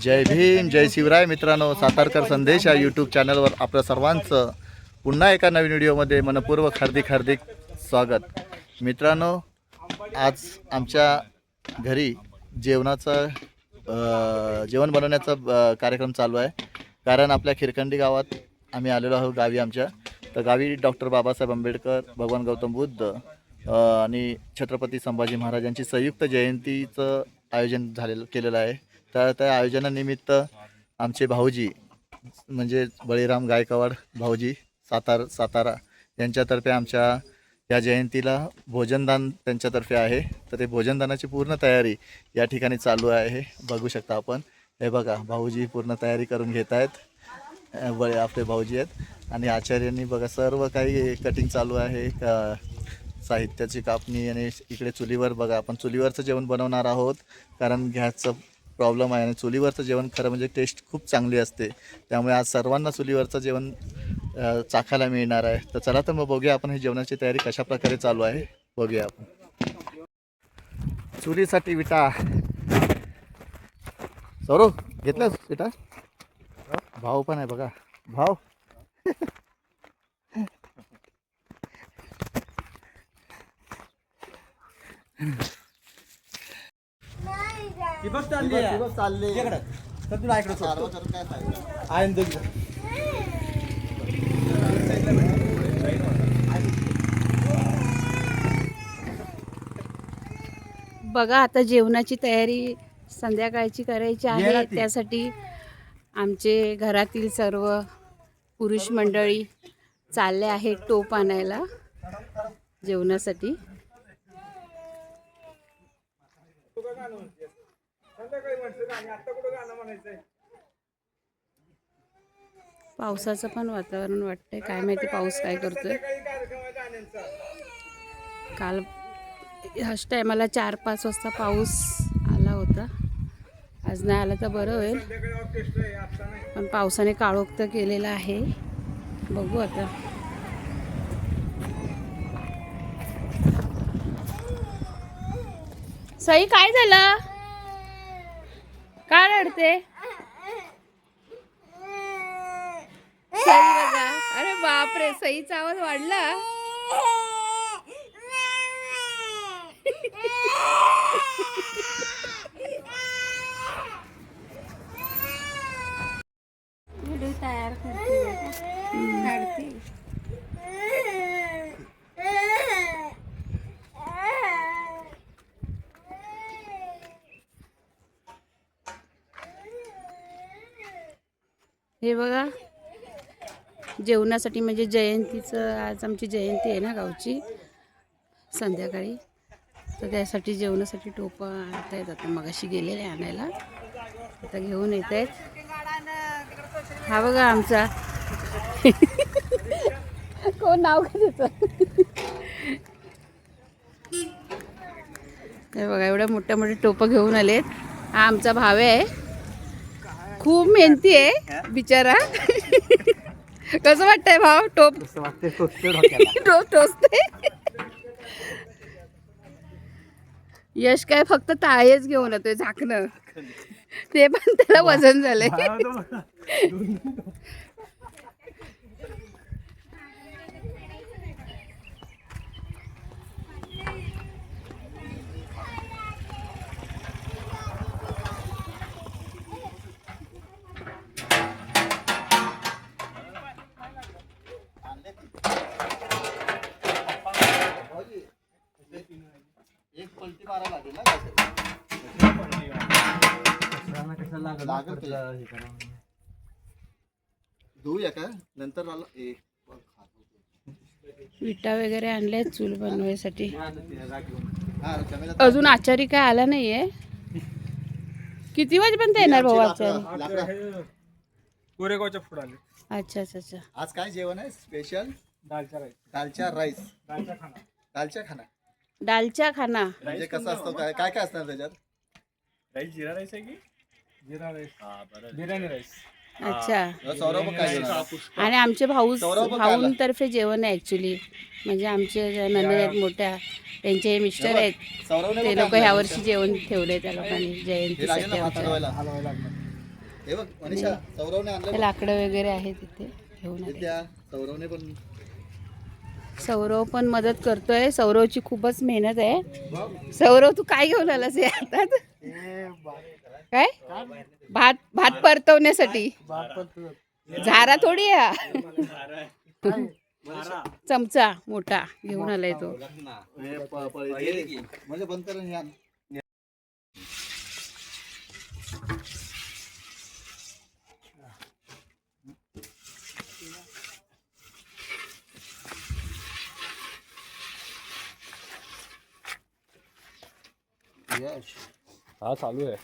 जय भीम जय शिवराय मित्रांनो, सातारकर संदेश या यूट्यूब चॅनलवर आपल्या सर्वांचं पुन्हा एका नवीन व्हिडिओमध्ये मनपूर्वक हार्दिक स्वागत. मित्रांनो, आज आमच्या घरी जेवण बनवण्याचा कार्यक्रम चालू आहे. कारण आपल्या खिरखंडी गावात आम्ही आलेलो आहोत. गावी आमच्या तर गावी डॉक्टर बाबासाहेब आंबेडकर, भगवान गौतम बुद्ध आणि छत्रपती संभाजी महाराजांची संयुक्त जयंतीचं आयोजन केलेलं आहे. तर त्या आयोजनानिमित्त आमचे भाऊजी म्हणजे बळीराम गायकवाड भाऊजी सातारा यांच्यातर्फे आमच्या या जयंतीला भोजनदान त्यांच्यातर्फे आहे. तर ते भोजनदानाची पूर्ण तयारी या ठिकाणी चालू आहे. बघू शकता आपण. हे बघा, भाऊजी पूर्ण तयारी करून घेत आहेत. आपले भाऊजी आहेत आणि आचार्यांनी बघा सर्व काही कटिंग चालू आहे. साहित्याची कापणी आणि इकडे चुलीवर बघा, आपण चुलीवरचं जेवण बनवणार आहोत. कारण गॅसचं प्रॉब्लेम आहे आणि चुलीवरचं जेवण खरं म्हणजे टेस्ट खूप चांगली असते. त्यामुळे आज सर्वांना चुलीवरचं जेवण चाखायला मिळणार आहे. तर चला तर मग बघूया आपण ही जेवणाची तयारी कशा प्रकारे चालू आहे. बघूया आपण. चुलीसाठी विटा सौरव घेतलास विटा? भाऊ पण आहे बघा, भाऊ. बघा, आता जेवणाची तयारी संध्याकाळची करायची आहे. त्यासाठी आमचे घरातील सर्व पुरुष मंडळी चालले आहे टोप आणायला जेवणासाठी. पावसाचं पण वातावरण वाटतंय. काय माहिती पाऊस काय करतोय. काल ह्याच टायमाला 4-5 वाजता पाऊस आला होता. आज नाही आला तर बरं होईल, पण पावसाने काळोख तर केलेला आहे. बघू आता. सई काय झालं? काय रडते? सई बघा, अरे बापरे, सईचा आवाज वाढला. तयार करते. हे बघा, जेवणासाठी म्हणजे जयंतीचं, आज आमची जयंती आहे ना गावची संध्याकाळी. तर त्यासाठी जेवणासाठी टोपा आणता येत. आता मगाशी गेलेले आणायला, आता घेऊन येत आहेत. हा बघा आमचा कोण नाव का त्याचं. हे बघा, एवढ्या मोठ्या टोपं घेऊन आलेत. हा आमचा भाव आहे, खूप मेहनती आहे बिचारा. कसं वाटतंय भाव? टोप टोचते. यश काय फक्त ताळेच घेऊन येतोय, झाकणं. ते पण त्याला वजन झालंय. एक पलटी मारा लागेल ना. धुऊया का नंतर? विटा वगैरे आणले चूल बनवायसाठी. अजून आचारी काय आला नाहीये. किती वाजेपर्यंत येणार भाऊ आचारी? कोरेगावच्या पुढे आले. अच्छा अच्छा अच्छा. आज काय जेवण आहे स्पेशल? दालचा राईस. दालचा खाना म्हणजे कसं असतं? काय काय असतं त्याच्यात? राईस जिरा राईस आहे की जिरा राईस? बिर्याणी राईस. अच्छा. सौरभ काय? आणि आमचे भाऊंतर्फे जेवण आहे ॲक्च्युली. म्हणजे आमचे नंदन आहेत मोठ्या, त्यांचे मिस्टर आहेत. ते लोक ह्या वर्षी जेवण ठेवले त्या लोकांनी जयंतीसाठी. हे बघ मनीषा, सौरवने हे आणलं. लाकडं वगैरे आहे तिथे घेऊन आले. त्या सौरवने पण सौरव पण मदत करतोय. सौरवची खूपच मेहनत आहे. सौरव तू काय घेऊन आलास हे हातात? काय भात भात परतवण्यासाठी झारा थोडी आहे. चमचा मोठा घेऊन आलाय तो. म्हणजे बंद कर ह्या. हा चालू आहे.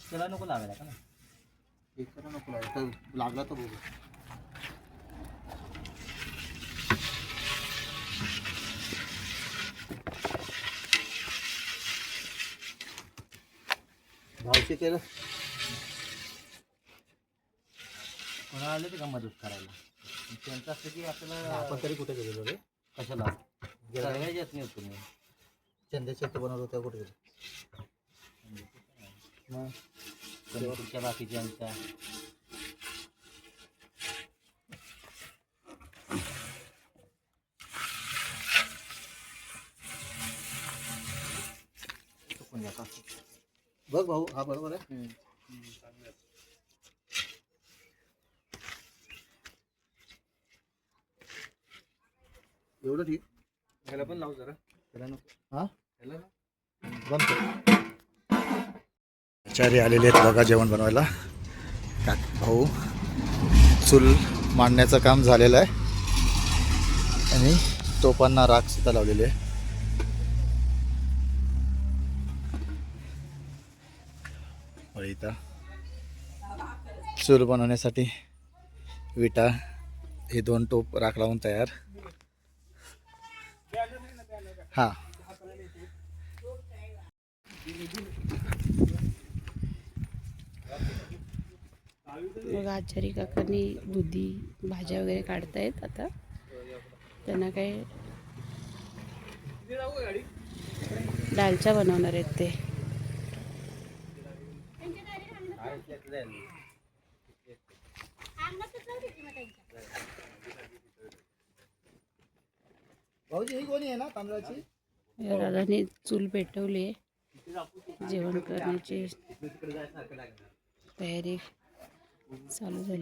त्याला नको लागायला का ना, एकाला नको लागायला, लागला तर बघू. भावशी केलं कोणाला आले ते का मदत करायला? त्यांचं असतं की आपल्याला आपण तरी कुठे गेलेलो रे? कशाला सगळ्या येत नाही तुम्ही चंद्याचे बनवलं होतं कुठे गेलो? मग तुमच्या बाकीच्यांच्या बघ भाऊ, हा बरोबर आहे. एवढं ठीक. ह्याला पण लाव जरा. त्याला नको. हा ह्याला ना. बंद कर. आचार्य आलेले आहेत बघा जेवण बनवायला. भाऊ चूल मांडण्याचं काम झालेलं आहे आणि तोपांना राख सुद्धा लावलेली आहे. इथं चूल बनवण्यासाठी विटा हे 2 टोप राख लावून तयार. हां मग आचारी काकांनी दुधी भाज्या वगैरे काढतायत. आता त्यांना काय दालचा बनवणार आहेत ते. भाऊजी ही कोणी आहे ना तांदळाची? दादाने चूल पेटवली आहे. जेवण करण्याची तयारी चालू झाली.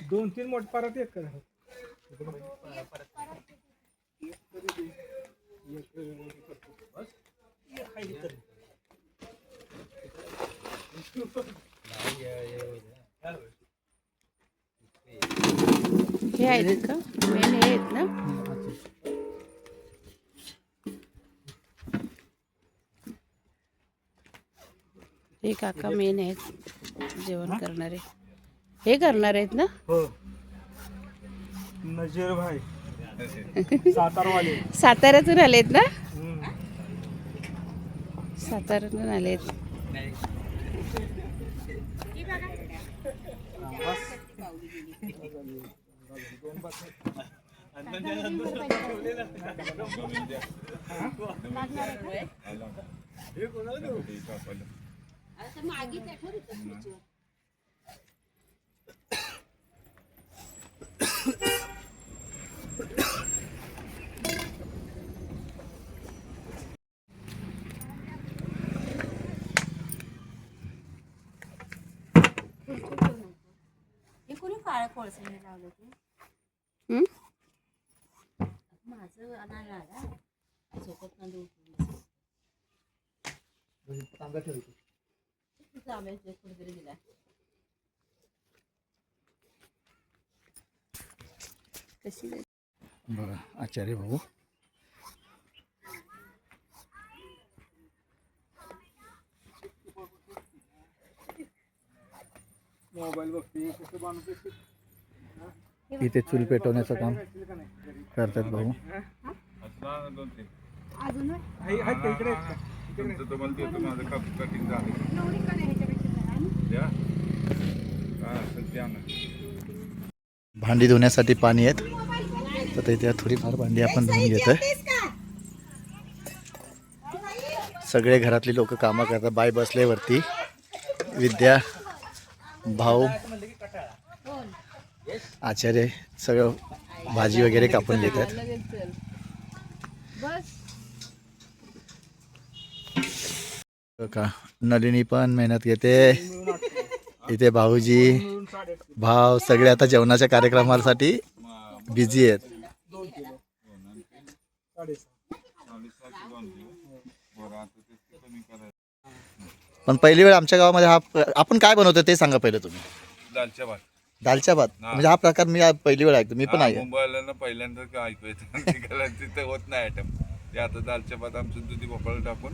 2-3 मोठ परत एक करा. हे आहेत का मेन? हे आहेत ना? हे काका मेन आहेत जेवण करणारे. हे करणार आहेत ना? हो. नजीर भाई सातारवाले. साताऱ्यातून आलेत ना? साताऱ्यातून आलेत. हे कोणी काळ्या कोळशाने लावलं ते? हं? माझं नाही आला झोपत नाही तांब्या ठेवतो. कुठेतरी दिला. कशी बघा आचार्य भाऊ मोबाईल बघते कसं बनवते. इथे चूल पेटवण्याचं काम करतात भाऊ. भांडी धुण्यासाठी पाणी आहेत, तर इथे थोडीफार भांडी आपण धुवून घेतोय. सगळे घरातली लोक कामं करतात. बाई बसले वरती, विद्या, भाऊ, आचार्य सगळं भाजी वगैरे कापून घेतात. का नलिनी पण मेहनत घेते. इथे भाऊजी, भाव सगळे आता जेवणाच्या कार्यक्रमासाठी बिझी आहेत. पण पहिली वेळ आमच्या गावामध्ये हा आपण काय बनवतो ते सांगा पहिलं तुम्ही. दालच्या भात. दालच्या भात म्हणजे हा प्रकार मी पहिली वेळ ऐकतो. मी पण आहे मुंबईला पहिल्यांदा काय ऐकू येतं तिथे होत नाही आयटम ते. आता दालच्या भात आमचं दुधी भोपळा टाकून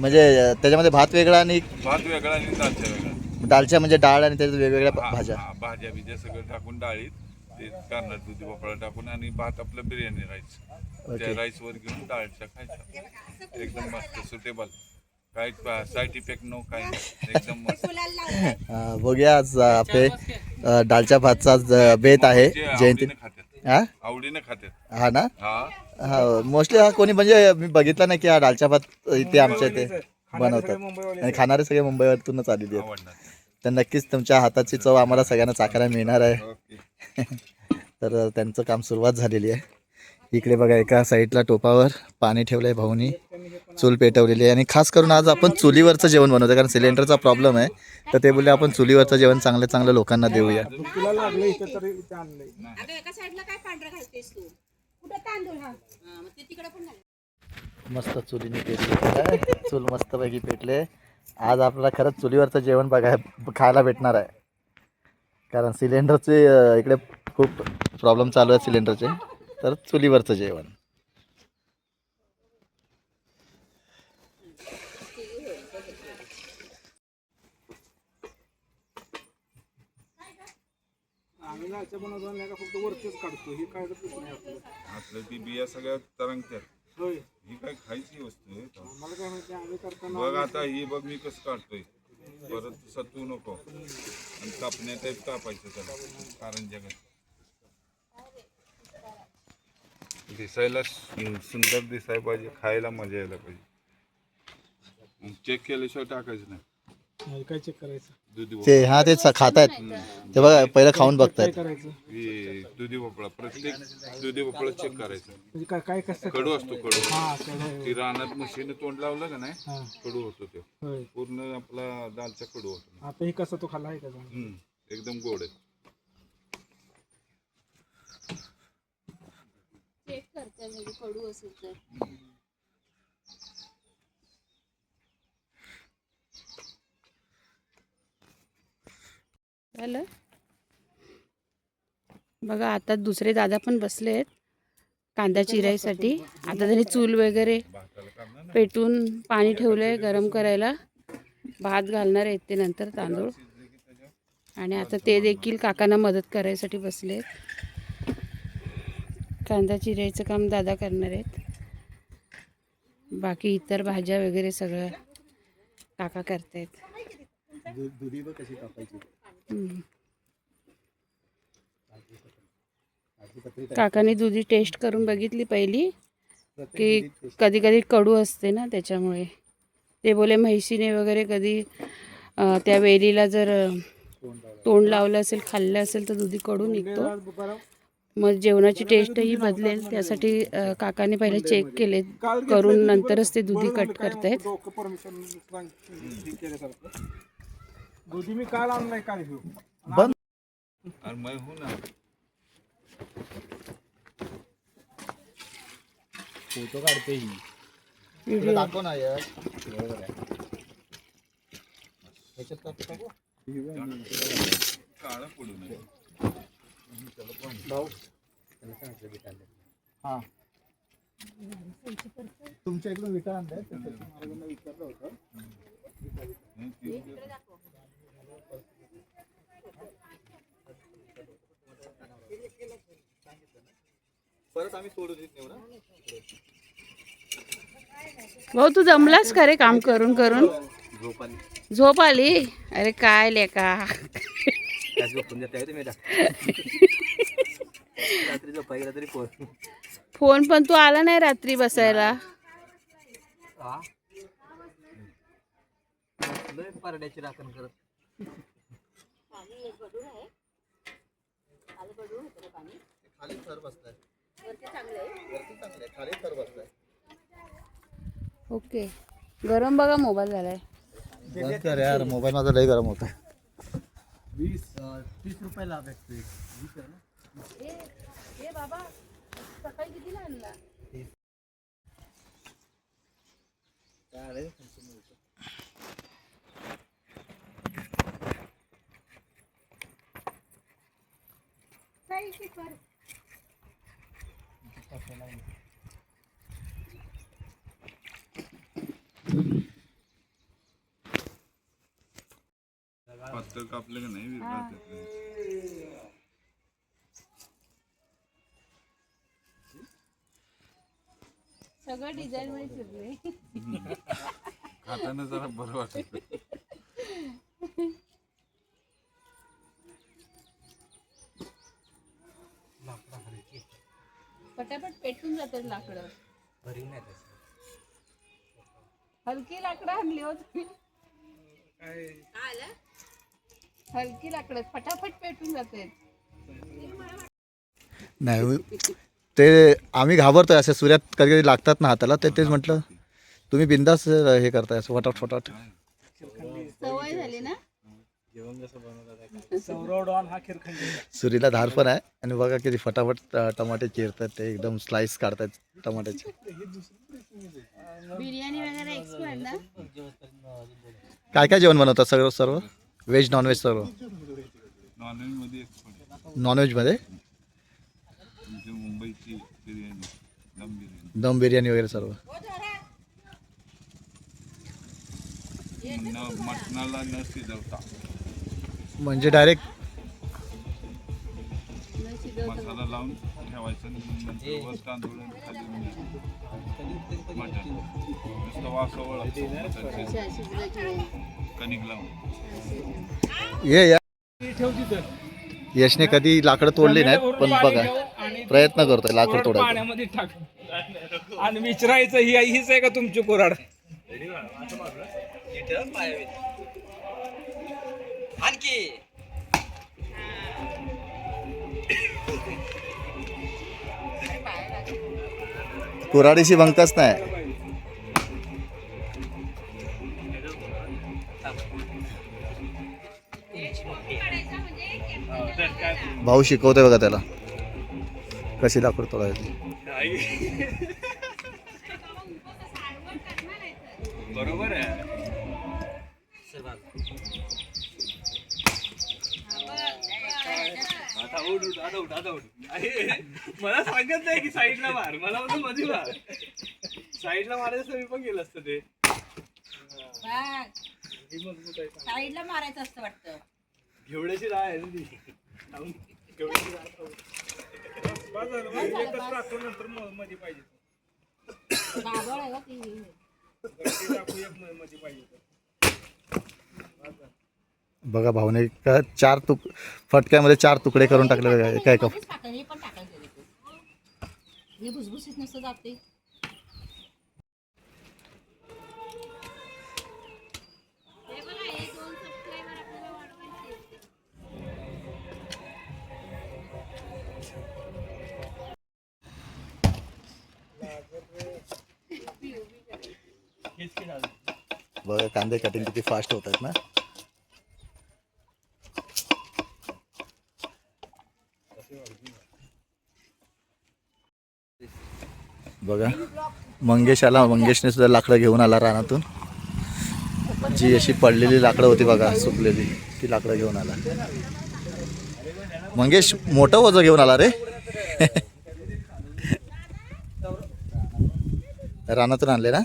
म्हणजे त्याच्यामध्ये भात वेगळा आणि भात वेगळा आणि दालच्या वेगळा. दालच्या म्हणजे डाळ आणि त्याच्यात वेगवेगळ्या भाज्या. भाज्या बिज्या सगळं टाकून डाळीत ते करणार दुधी भोपळा टाकून. आणि भात आपलं बिर्याणी राईस, त्या राईसवर घेऊन डाळच्या खायचं. एकदम मस्त सुटेबल, काही साईड इफेक्ट नो, काही एकदम मस्त. बघूया आज आपले दालच्या भातचा बेत आहे जयंती. हा आवडीनं खातात. हा ना. हा हा मोस्टली हा कोणी म्हणजे मी बघितलं नाही की हा दालच्या भात इथे आमच्या इथे बनवतात आणि खाणारे सगळे मुंबईवरतूनच आलेले आहेत. आवडणार. तर नक्कीच तुमच्या हाताची चव आम्हाला सगळ्यांना चाकायला मिळणार आहे. तर त्यांचं काम सुरुवात झालेली आहे. इकडे बघा एका साईडला टोपावर पाणी ठेवलं आहे भाऊनी, चूल पेटवलेली आहे. आणि खास करून आज आपण चुलीवरचं जेवण बनवतो कारण सिलेंडरचा प्रॉब्लेम आहे. तर ते बोलले आपण चुलीवरचं जेवण चांगल्या चांगल्या लोकांना देऊया. मस्त चुलीने पेटले, चूल मस्तपैकी पेटले. आज आपल्याला खरंच चुलीवरचं जेवण खायला भेटणार आहे कारण सिलेंडरचे इकडे खूप प्रॉब्लेम चालू आहे सिलेंडरचे. तर चुलीवरचं जेवण. आपलं ती बिया सगळ्या तरंगतात. ही काय खायची वस्तू आहे. बघ आता ही बघ मी कसं काढतोय. परत सत्वू नको आणि कापण्या टाईप कापायचं त्याला कारण जगात दिसायला सुंदर दिसायला पाहिजे, खायला मजा यायला पाहिजे. चेक केल्याशिवाय टाकायचं नाही. काय चेक करायचं? दुधी ते हा ते खातायत ते बघा पहिलं खाऊन बघतायत. दुधी भोपळा, प्रत्येक दुधी भोपळा चेक करायचं. म्हणजे काय कसं कडू असतो, कडू. ती रानात म्हशीने तोंड लावलं का नाही कडू होतो ते पूर्ण. आपला दालचा कडू होतो. आता हे कसं तो खाल्ला आहे का? एकदम गोड आहे. चेक करते म्हणजे कडू असेल तर. झालं बघा. आता दुसरे दादा पण बसले आहेत कांदा चिरायसाठी. आता त्यांनी चूल वगैरे पेटून पाणी ठेवलंय गरम करायला. भात घालणार आहेत ते नंतर तांदूळ. आणि आता ते देखील काकांना मदत करायसाठी बसले आहेत. कांदा चिरायचं काम दादा करणार आहेत. बाकी इतर भाज्या वगैरे सगळं काका करतायत. काकाने दुधी टेस्ट करून बघितली पहिली की कधी कधी कडू असते ना, त्याच्यामुळे ते बोले म्हैशीने वगैरे कधी त्या वेलीला जर तोंड लावलं असेल, खाल्लं असेल तर दुधी कडू निघतो. मग जेवणाची टेस्टही बदलेल त्यासाठी काकाने पहिले चेक केले करून नंतरच ते दुधी कट करतायत. दुधी मी काल आणलाय, काल घेऊ. बंद आणि मैं हूं ना. फोटो काढते ही दाखव ना यार. काळं पडू नये. हा तुमच्या इकडून विटा आणलाय विचारलं होतं. परत आम्ही सोडून देऊ ना. भाऊ तू जमलास का रे काम करून करून? झोप आली? अरे काय लेका. फोन पण तू आला नाही रात्री बसायला. परड्याची राखण करत. खाली थर बसलाय, वरती चांगले खाली थर बसलाय. ओके, गरम बघा मोबाईल झालाय. बंद कर यार, मोबाईल माझा लय गरम होता. 20-30 रुपयाला भेटतोय. ए बाबा, सकाळी कितीला आणला? पातळ कापलं का नाही विरघळतात नाही. सगळं डिझाईन मध्ये फिरले. खाताना जरा बरं वाटत. पटापट पेटून जातात लाकडं. भरी नाही तसं. हलकी लाकडं आणली होती. हलकी लाकडं फटाफट पेटून जाते. नाही ते आम्ही घाबरतोय, असे सूर्यात कधी कधी लागतात ना हाताला, ते तेच म्हटलं तुम्ही बिंदास हे करताय असं फटाफट फटाफट. सवय झाली ना. सौरव डॉन हा खिरखंडी. सुरीला धार पण आहे आणि बघा किती फटाफट टमाटे चिरतात, ते एकदम स्लाइस काढतात टमाट्याचे. बिर्याणी वगैरे एक्सपर्ट ना. काय काय जेवण बनवतात सगळं, सर्व व्हेज नॉनव्हेज सर्व? नॉनव्हेज मध्ये एक्सपर्ट. नॉनव्हेजमध्ये म्हणजे मुंबईची बिर्याणी, दम बिर्याणी, दम बिर्याणी वगैरे सर्व. मटणाला न शिजवता म्हणजे डायरेक्ट मसाला लावून ठेवायचं आणि नंतर वर तांदूळ आणि खाली मटण नुसतं वासावळ कणिक लावून. ये या ठेव तिथं. यशने कधी लाकडं तोडली नाहीत, पण बघा प्रयत्न करतोय लाकड कोराड तोडायचा. पाण्यामध्ये टाक आणि विचारायचं हीच आहे का तुमची कोराड? आणखी कुऱ्हाडीशी भंकच नाही. भाऊ शिकवतोय बघा त्याला कशी लाकूड तोडायची. बरोबर आहे. मला सांगत नाही की साईडला मार, मला म्हणून मध्ये मार. साईडला मारायचं मी पण गेलं असतं ते. साईडला मारायचं असतं वाटतं. घेवड्याची राह आहे ती. घेवड्याची राह एकच टाकतो, नंतर मध्ये पाहिजे. बाबळ आहे का ती. टाकू एक मध्ये पाहिजे. बघा भाऊने का फटक्यामध्ये 4 तुकडे करून टाकले बघा एका एका. हे पण टाकायचं तू. हे भुसभुशीत नसतं जाते. बघा कांदे कटिंग किती फास्ट होत आहेत ना. बघा मंगेशने सुद्धा लाकडं घेऊन आला रानातून. जी अशी पडलेली लाकडं होती बघा सुकलेली, ती लाकडं घेऊन आला. मंगेश मोठं वजन घेऊन आला रे. रानातून आणले ना.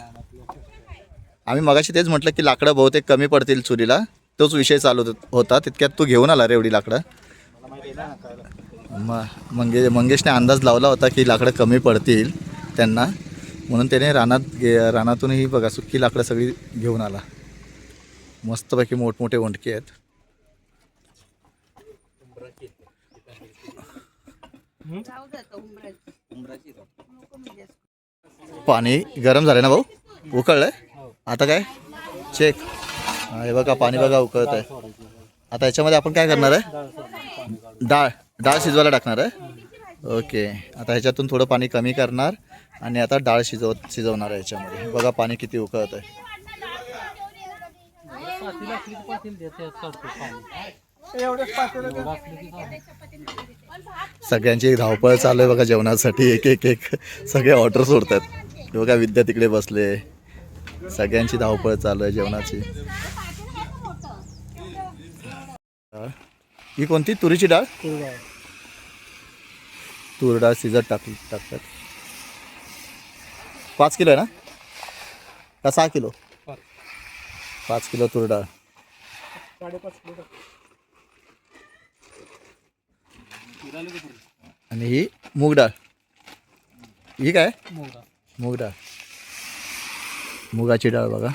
आम्ही मगाशी तेच म्हटलं की लाकडं बहुतेक कमी पडतील चुलीला, तोच विषय चालू होता. तितक्यात तू घेऊन आला रे एवढी लाकडं. मंगेशने अंदाज लावला होता की लाकडं कमी पडतील त्यांना, म्हणून त्याने रानातूनही बघा सुक्की लाकडं सगळी घेऊन आला. मस्तपैकी मोठमोठे वंडके आहेत. पाणी गरम झालं ना भाऊ, उकळलंय आता काय चेक. हे बघा पाणी बघा उकळत आहे. आता याच्यामध्ये आपण काय करणार आहे, डाळ शिजवायला टाकणार आहे. ओके, आता ह्याच्यातून थोडं पाणी कमी करणार आणि आता डाळ शिजवणार आहे याच्यामध्ये. बघा पाणी किती उकळत आहे. सगळ्यांची धावपळ चालू आहे बघा जेवणासाठी. एक सगळे ऑर्डर सोडतात. हे बघा विद्या तिकडे बसले, सगळ्यांची धावपळ चालू आहे जेवणाची. ही कोणती तुरीची डाळ, तूर डाळ शिजत टाकतात. 5 किलो आहे ना का 6 किलो? 5 किलो तूर डाळ. आणि ही मूग डाळ. ही काय मूग डाळ, मुगाची डाळ बघा.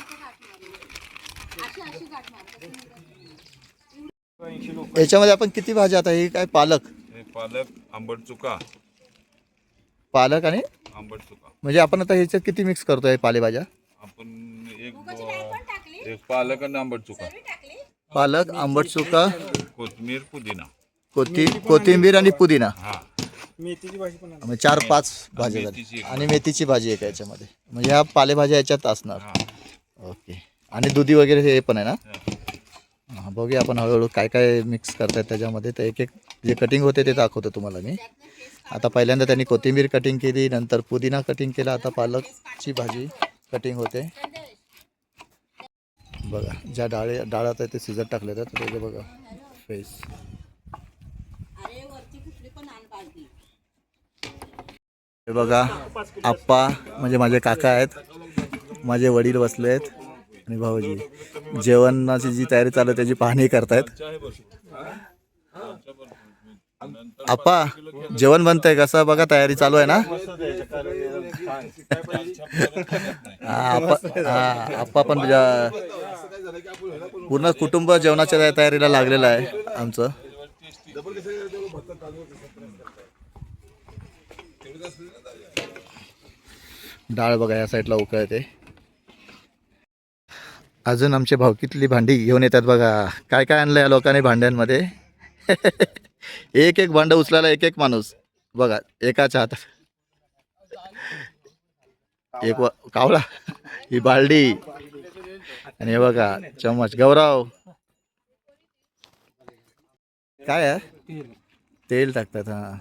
याच्यामध्ये आपण किती भाज्या, आता ही काय पालक, हे पालक, आंबट चुका, पालक आणि आंबट चुका. म्हणजे आपण आता ह्याच्यात किती मिक्स करतोय पालेभाज्या? आपण एक पालक आणि आंबट चुका, पालक, आंबट चुका, कोथिंबीर, पुदिना. कोथिंबीर आणि पुदिना. हा, मेथीची भाजी पण म्हणजे 4-5 भाज्या मेथीची झाल्या. एक. आणि मेथीची भाजी आहे का याच्यामध्ये, म्हणजे ह्या पालेभाज्या याच्यात असणार. हा. ओके, आणि दुधी वगैरे हे पण आहे ना. हां, बघूया आपण हळूहळू काय काय मिक्स करतायत त्याच्यामध्ये. तर एक जे कटिंग होते ते दाखवतो तुम्हाला मी. आता पहिल्यांदा त्यांनी कोथिंबीर कटिंग केली, नंतर पुदिना कटिंग केला, आता पालकची भाजी कटिंग होते. बघा ज्या डाळात आहे ते शिजत टाकले तर त्याचे बघा फेस. हे बघा आप्पा म्हणजे माझे काका आहेत, माझे वडील बसले आहेत आणि भाऊजी जेवणाची जी तयारी चालू आहे त्याची पाहणी करतायत. आप्पा जेवण बनतंय कसं बघा, तयारी चालू आहे ना. आप्पा पण पूर्ण कुटुंब जेवणाच्या तयारीला लागलेलं आहे आमचं. डाळ बघा या साईडला उकळते. अजून आमचे भावकीतली भांडी घेऊन येतात बघा. काय काय आणलं या लोकांनी भांड्यांमध्ये. एक भांडं उचलायला एक माणूस बघा, एकाच्या हातात एक कावळा, ही बालडी आणि हे बघा चम्मच. गौरव काय आहे, तेल टाकतात. हा,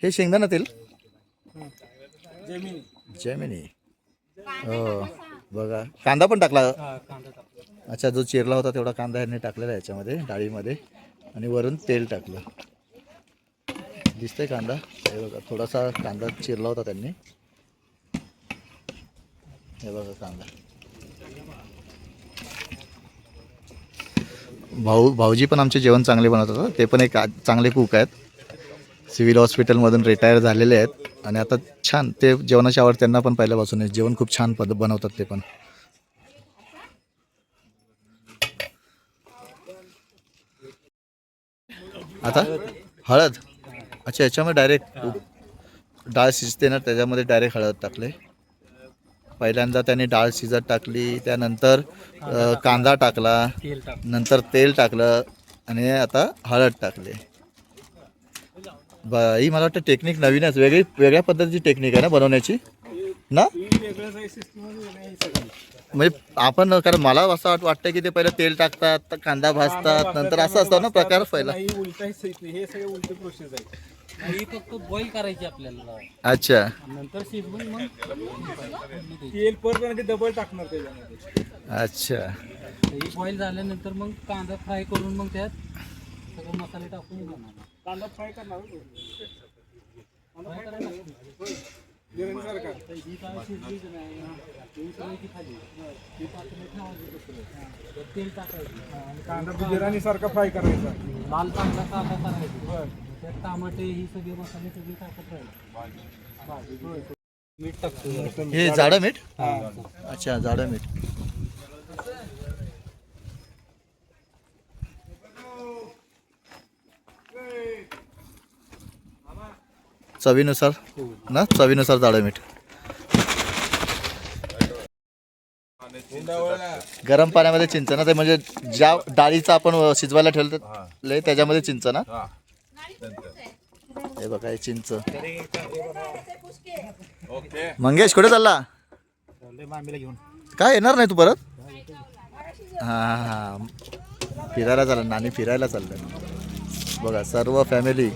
हे शेंगदाणा तेल जेमिनी. हो बघा, कांदा पण टाकला. अच्छा, जो चिरला होता तेवढा कांदा ह्यांनी टाकलेला आहे याच्यामध्ये डाळीमध्ये, आणि वरून तेल टाकलं. दिसतंय कांदा, हे बघा थोडासा कांदा चिरला होता त्यांनी. हे बघा कांदा. भाऊजी पण आमचे जेवण चांगले बनवतात. ते पण एक चांगले कुक आहेत, सिव्हिल हॉस्पिटलमधून रिटायर झालेले आहेत. आणि आता छान ते जेवणाची आवड त्यांना पण पहिल्यापासून आहे. जेवण खूप छान बनवतात ते पण. आता हळद. अच्छा, याच्यामध्ये डायरेक्ट डाळ शिजते ना त्याच्यामध्ये डायरेक्ट हळद टाकले. पहिल्यांदा त्यांनी डाळ शिजत टाकली, त्यानंतर कांदा टाकला, नंतर तेल टाकलं आणि आता हळद टाकले. ही मला वाटतं टेक्निक नवीनच, वेगळ्या पद्धतीची टेक्निक आहे ना बनवण्याची ना. म्हणजे आपण, कारण मला असं वाटतं की ते पहिलं तेल टाकतात, कांदा भाजतात, नंतर असं असतं ना प्रकार पहिला. हे सगळे उलटे प्रोसेस आहे. ही फक्त बॉईल करायची आपल्याला, अच्छा, नंतर शिजवून मग तेल परत डबल टाकणार त्याच्यामध्ये. अच्छा. ही बॉईल झाल्यानंतर मग कांदा फ्राय करून मग त्यात सगळं मसाले टाकून बनवणार. कांदा फ्राय करणार ही काय शिजलीच नाही, ही सगळी ती खाली ती पातेलं ठेवायचं तसं. त्यात तेल टाकायचं, कांदा बिर्याणी सारखा फ्राय करायचा. लाल कांदा करायचा, त्यात टमाटे ही सगळे मसाले सगळे टाकत राहिले. मीठ टाकतो. हे जाडं मीठ. अच्छा, जाडं मीठ. चवीनुसार ना, चवीनुसार जाडं मीठ. गरम पाण्यामध्ये चिंच ना, ते म्हणजे ज्या डाळीचं आपण शिजवायला ठेवलं त्याच्यामध्ये चिंच ना. हा नंतर हे बघा हे चिंच. ओके. मंगेश कुठे चालला? काय येणार नाही तू परत? हां हां फिरायला चालला, नानी फिरायला चाललं. बघा सर्व फॅमिली.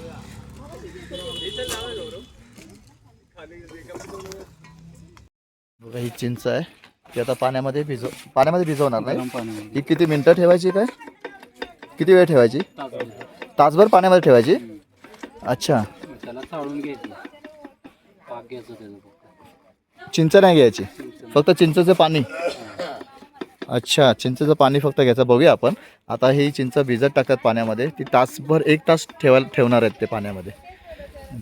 बघा ही चिंच आहे, ती आता पाण्यामध्ये भिजवणार गरम नाही. पाण्यामध्ये ही किती मिनटं ठेवायची, काय किती वेळ ठेवायची? ताजभर. तासभर पाण्यामध्ये ठेवायची. अच्छा, त्याला चाळून घ्यायची, पाक घ्यायचं त्याचं फक्त. चिंच नाही घ्यायची, फक्त चिंचेचं पाणी. अच्छा, चिंचेचं पाणी फक्त घ्यायचं. बघूया आपण आता ही चिंच भिजत टाकतात पाण्यामध्ये. ती तासभर 1 तास ठेवणार आहेत ते पाण्यामध्ये.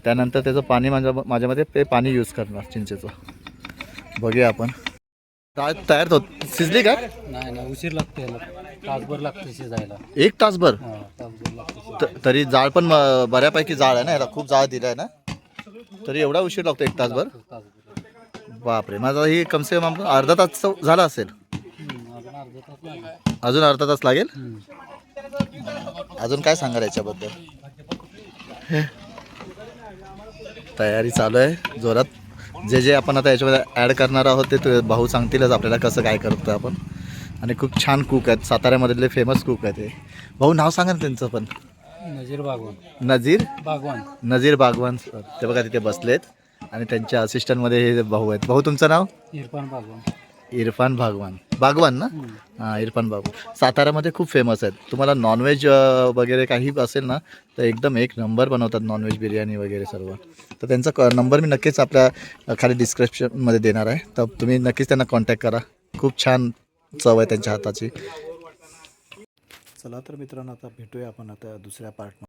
त्यानंतर त्याचं पाणी माझ्यामध्ये ते पाणी यूज करणार चिंचेचं. बघूया आपण. डाळ तयार होत शिजली का? नाही ना, उशीर लागते याला, तासभर लागते शिजायला. 1 तासभर. हा, तासभर लागते. तरी जाळ पण बऱ्यापैकी जाळ आहे ना, याला खूप जाळ दिला आहे ना, तरी एवढा उशीर लागतो 1 तासभर. तासभर. बापरे, माझा ही कमसे कम अर्धा तास झाला असेल. अजून अर्धा तास लागेल. अजून अर्धा तास लागेल. हम्म. अजून काय सांगाल याच्याबद्दल? तयारी चालू आहे जोरात. जे आपण आता याच्यामध्ये ॲड करणार आहोत ते भाऊ सांगतीलच आपल्याला कसं काय करतो आपण. आणि खूप छान कुक आहेत, साताऱ्यामधले फेमस कुक आहेत हे भाऊ. नाव सांगा ना त्यांचं पण. नजीर बागवान. नजीर बागवान सर. ते बघा तिथे बसलेत आणि त्यांच्या असिस्टंटमध्ये हे भाऊ आहेत. भाऊ तुमचं नाव? इरफान बागवान. इरफान बागवान ना. हां, इरफान बागवान साताऱ्यामध्ये खूप फेमस आहेत. तुम्हाला नॉनव्हेज वगैरे काही असेल ना तर एकदम एक नंबर बनवतात, नॉनव्हेज बिर्याणी वगैरे सर्व. तर त्यांचा नंबर मी नक्कीच आपल्या खाली डिस्क्रिप्शनमध्ये देणार आहे, तर तुम्ही नक्कीच त्यांना कॉन्टॅक्ट करा. खूप छान चव आहे त्यांच्या हाताची. चला तर मित्रांनो, आता भेटूया आपण आता दुसऱ्या पार्टमध्ये.